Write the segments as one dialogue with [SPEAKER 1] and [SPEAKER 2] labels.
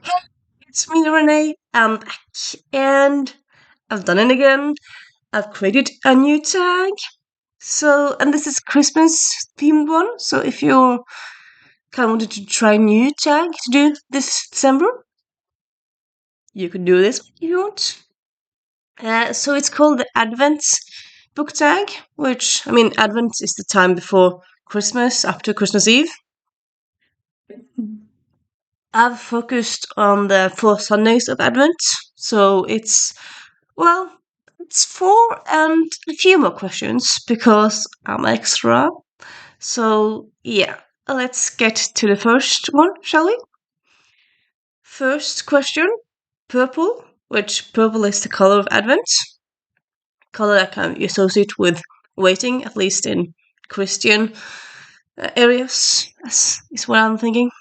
[SPEAKER 1] Hey, it's me, Renee. I'm back, and I've done it again. I've created a new tag. And this is Christmas themed one. So, if you kind of wanted to try a new tag to do this December, you could do this if you want. So it's called the Advent book tag, which I mean, Advent is the time before Christmas, after Christmas Eve. I've focused on the 4 Sundays of Advent, so well, it's four and a few more questions because I'm extra. So, yeah, let's get to the first one, shall we? First question, purple, which purple is the color of Advent, color that kind of you associate with waiting, at least in Christian areas, is what I'm thinking.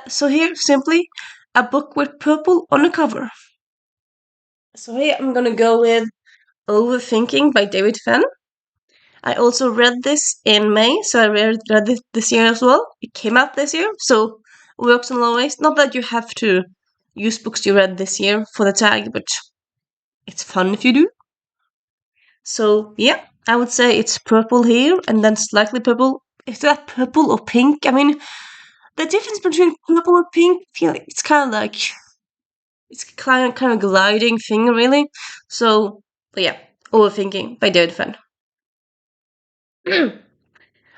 [SPEAKER 1] So here, simply, a book with purple on the cover. So here I'm gonna go with Overthinking by David Fenn. I also read this in May, so I read it this year as well. It came out this year, so works in a lot of ways. Not that you have to use books you read this year for the tag, but it's fun if you do. So yeah, I would say it's purple here, and then slightly purple. Is that purple or pink? I mean, the difference between purple and pink, I feel like it's kind of like it's kind of gliding thing, really. So, but yeah, Overthinking by David Fenn.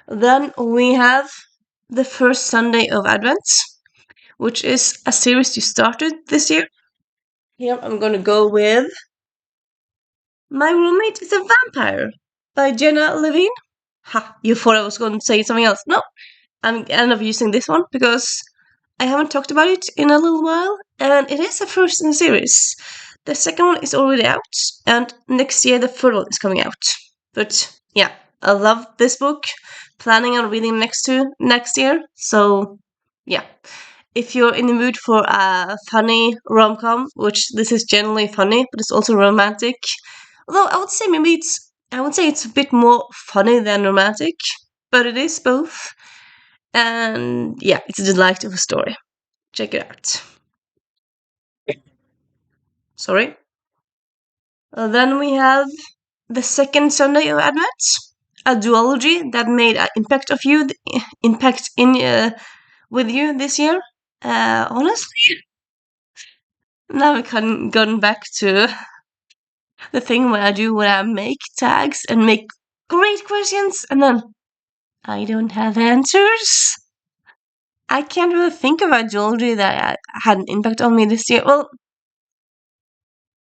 [SPEAKER 1] Then we have the first Sunday of Advent, which is a series you started this year. Here I'm gonna go with My Roommate is a Vampire by Jenna Levine. Ha, you thought I was going to say something else. No, I'm end up using this one because I haven't talked about it in a little while, and it is the first in the series. The second one is already out, and next year the third one is coming out. But yeah, I love this book. Planning on reading next year. So yeah, if you're in the mood for a funny rom com, which this is generally funny, but it's also romantic. Although I would say it's a bit more funny than romantic, but it is both. And yeah, it's a delight of a story. Check it out. Sorry. Then we have the second Sunday of Advent, a duology that made an impact in with you this year. Honestly, now we can gone back to the thing when I make tags and make great questions, and then I don't have answers. I can't really think of a duology that had an impact on me this year. Well,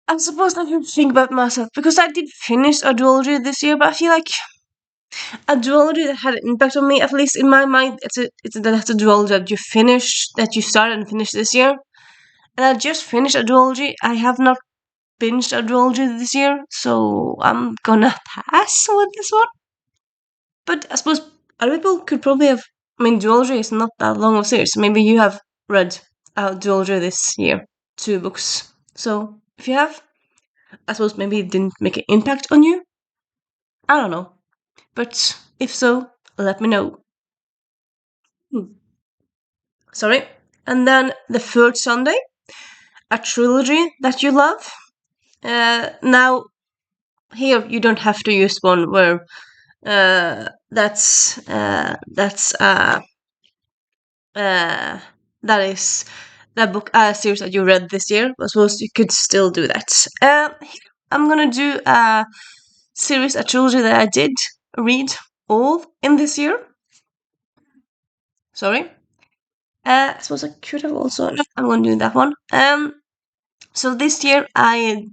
[SPEAKER 1] I'm supposed not to think about myself because I did finish a duology this year, but I feel like a duology that had an impact on me, at least in my mind, that's a duology that you started and finished this year. And I just finished a duology. I have not binged a duology this year, so I'm gonna pass with this one. But I suppose other people could probably have. I mean, duology is not that long of a series, so maybe you have read a duology this year, 2 books. So if you have, I suppose maybe it didn't make an impact on you. I don't know. But if so, let me know. Hmm. Sorry. And then the third Sunday, a trilogy that you love. Now, here you don't have to use one where uh, that is that book series that you read this year. I suppose you could still do that. Here I'm gonna do a trilogy that I did read all in this year. Sorry. I suppose I could have also. No, I'm gonna do that one. So this year I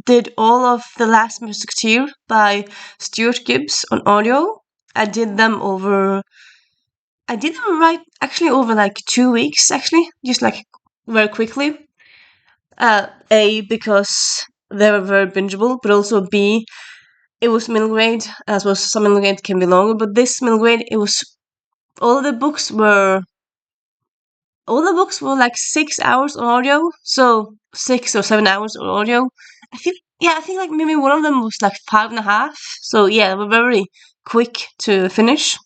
[SPEAKER 1] did all of The Last Musketeer by Stuart Gibbs on audio. I did them over. I did them right actually over like 2 weeks actually, just like very quickly. A because they were very bingeable, but also B it was middle grade. As well, some middle grade can be longer, but this middle grade it was all the books were all the books were like 6 hours on audio, so 6 or 7 hours on audio. I think like maybe one of them was like 5.5. So yeah, they were very quick to finish,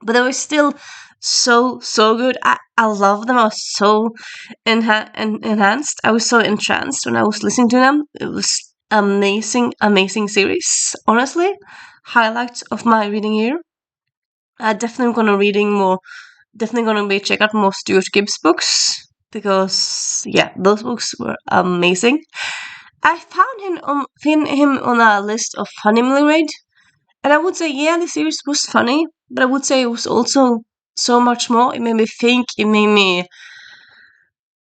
[SPEAKER 1] but they were still so good. I love them. I was so enhanced. I was so entranced when I was listening to them. It was amazing series. Honestly, highlights of my reading year. I definitely gonna reading more. Definitely gonna be check out more Stuart Gibbs books because yeah, those books were amazing. I found him on a list of funny read, and I would say yeah, the series was funny, but I would say it was also so much more. It made me think. It made me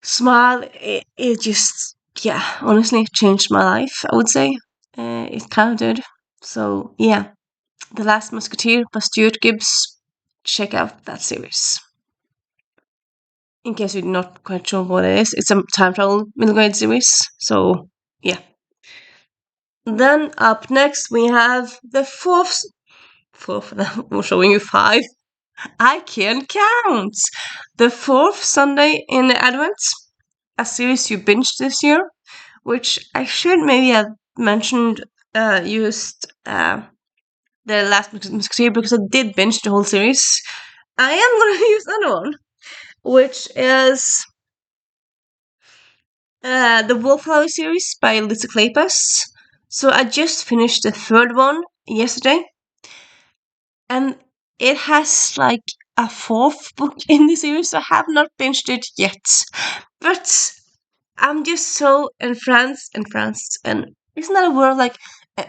[SPEAKER 1] smile. It just yeah, honestly changed my life. I would say it kind of did. So yeah, The Last Musketeer by Stuart Gibbs. Check out that series. In case you're not quite sure what it is, it's a time travel middle grade series. So yeah. Then up next we have the fourth. I'm showing you five. I can't count. The fourth Sunday in Advent, a series you binged this year, which I should maybe have mentioned. Used the Last Musketeer because I did binge the whole series. I am going to use another one, which is the Wallflower series by Lisa Kleypas. So I just finished the third one yesterday, and it has like a fourth book in the series. So I have not binged it yet, but I'm just so entranced, and isn't that a word like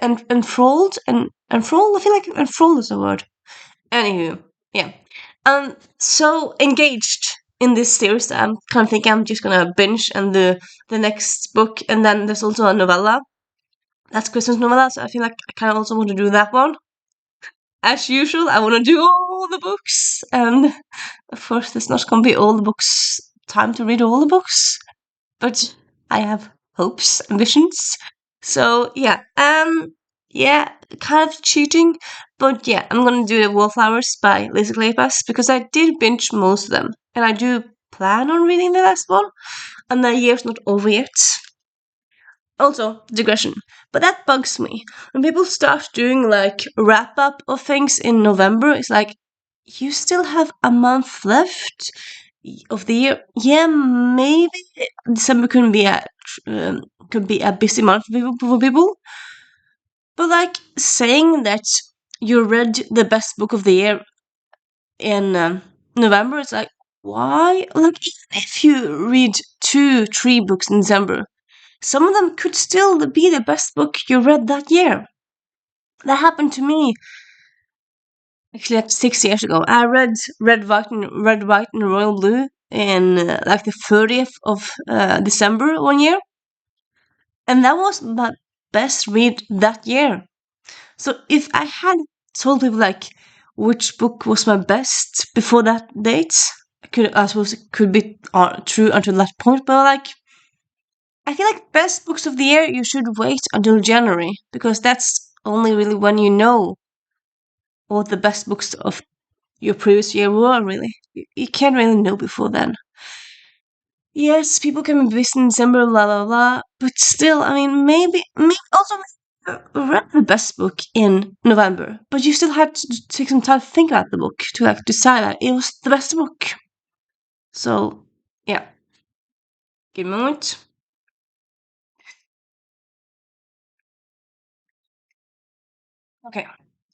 [SPEAKER 1] enthralled and enthralled? I feel like enthralled is a word. Anywho, yeah. So engaged in this series that I'm kind of thinking I'm just gonna binge and the next book, and then there's also a novella. That's Christmas novella, so I feel like I kind of also want to do that one. As usual, I want to do all the books, and of course, there's not gonna be all the books time to read all the books, but I have hopes, ambitions. So yeah, kind of cheating, but yeah, I'm gonna do the Wallflowers by Lisa Kleypas because I did binge most of them, and I do plan on reading the last one, and the year's not over yet. Also, digression, but that bugs me when people start doing like wrap up of things in November. It's like you still have a month left of the year. Yeah, maybe December could be a busy month for people, but like saying that you read the best book of the year in November, it's like why? Like even if you read 2, 3 books in December, some of them could still be the best book you read that year. That happened to me actually like 6 years ago. I read Red, White, and Royal Blue in like the 30th of December one year, and that was my best read that year. So if I had told people like which book was my best before that date, I suppose it could be true until that point. But like, I feel like best books of the year you should wait until January because that's only really when you know what the best books of your previous year were. Really, you can't really know before then. Yes, people can be busy in December, blah blah blah. But still, I mean, maybe also read the best book in November, but you still had to take some time to think about the book to like decide that it was the best book. So yeah, give me a moment. Okay,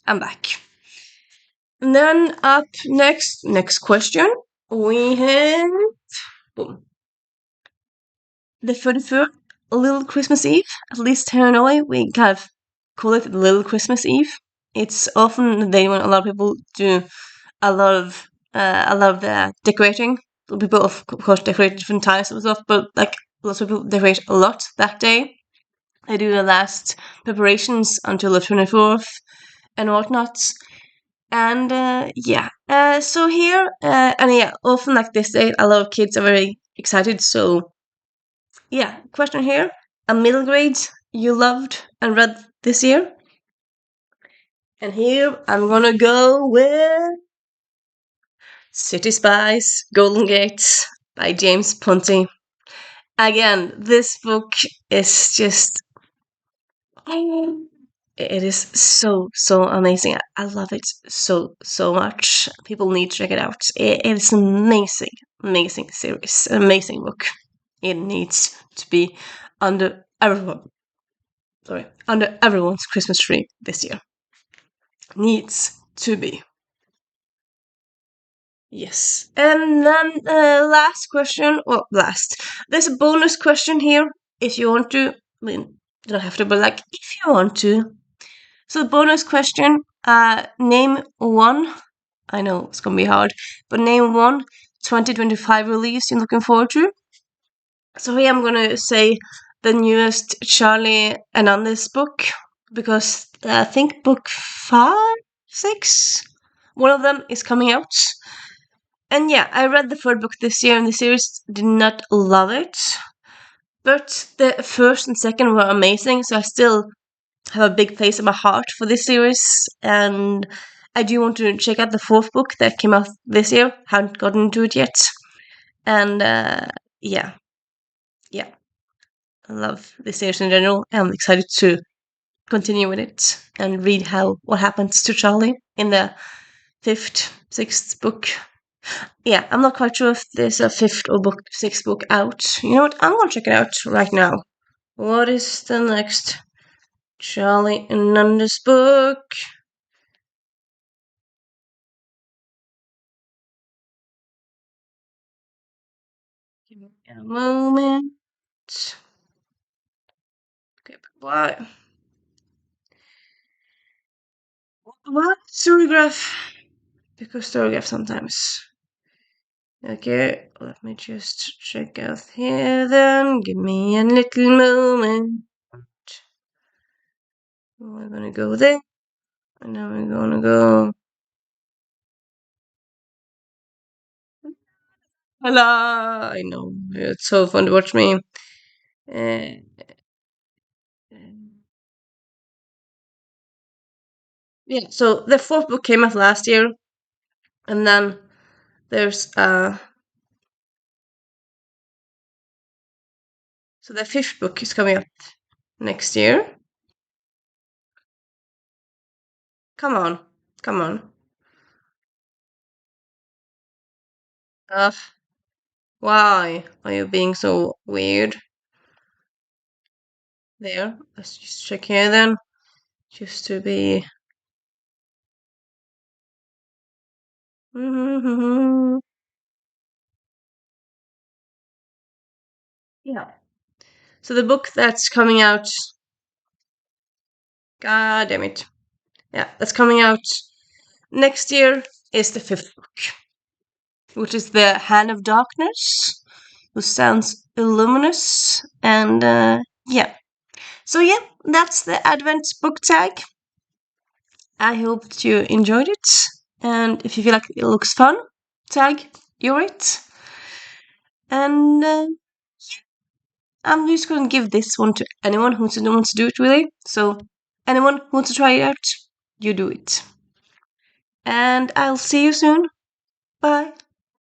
[SPEAKER 1] I'm back. And then up next question, we have boom, the 33rd, Little Christmas Eve. At least here in Norway, we kind of call it Little Christmas Eve. It's often the day when a lot of people do a lot of the decorating. People of course decorate different times and stuff, but like lots of people decorate a lot that day. They do the last preparations until the 24th and whatnot. And yeah, so here, and yeah, often like this day, a lot of kids are very excited. So yeah, question here: a middle grade you loved and read this year? And here I'm gonna go with City Spies, Golden Gate by James Ponty. Again, this book is just It is so amazing. I love it so much. People need to check it out. It is an amazing series, an amazing book. It needs to be under everyone. Sorry, under everyone's Christmas tree this year. Needs to be. Yes. And then last question. Well, last. There's a bonus question here. If you want to, I mean, you don't have to, but like if you want to. So the bonus question. Name one. I know it's gonna be hard, but name one 2025 release you're looking forward to. So here I'm gonna say the newest Charlie Hernandez book because I think book 5, 6, one of them is coming out. And yeah, I read the third book this year and the series did not love it. But the first and second were amazing, so I still have a big place in my heart for this series. And I do want to check out the fourth book that came out this year. Haven't gotten into it yet. And yeah, yeah, I love this series in general. I'm excited to continue with it and read what happens to Charlie in the fifth, sixth book. Yeah, I'm not quite sure if there's a fifth or sixth book out. You know what? I'm gonna check it out right now. What is the next Charlie Hernandez book? Give me a moment. Okay, why? What? Storygraph? Because Storygraph sometimes. Okay, let me just check out here then. Give me a little moment. We're gonna go there. And then we're gonna go. Hello! I know, it's so fun to watch me. Uh, yeah, so the fourth book came out last year, and then there's so the fifth book is coming out next year. Come on, come on. Ugh, why are you being so weird? There, let's just check here then, just to be. Yeah. So the book that's coming out. God damn it. Yeah, that's coming out next year is the fifth book, which is The Hand of Darkness, which sounds luminous. And yeah. So, yeah, that's the Advent book tag. I hope that you enjoyed it. And if you feel like it looks fun, tag you're it. And I'm just going to give this one to anyone who wants to do it, really. So, anyone who wants to try it out, you do it. And I'll see you soon. Bye.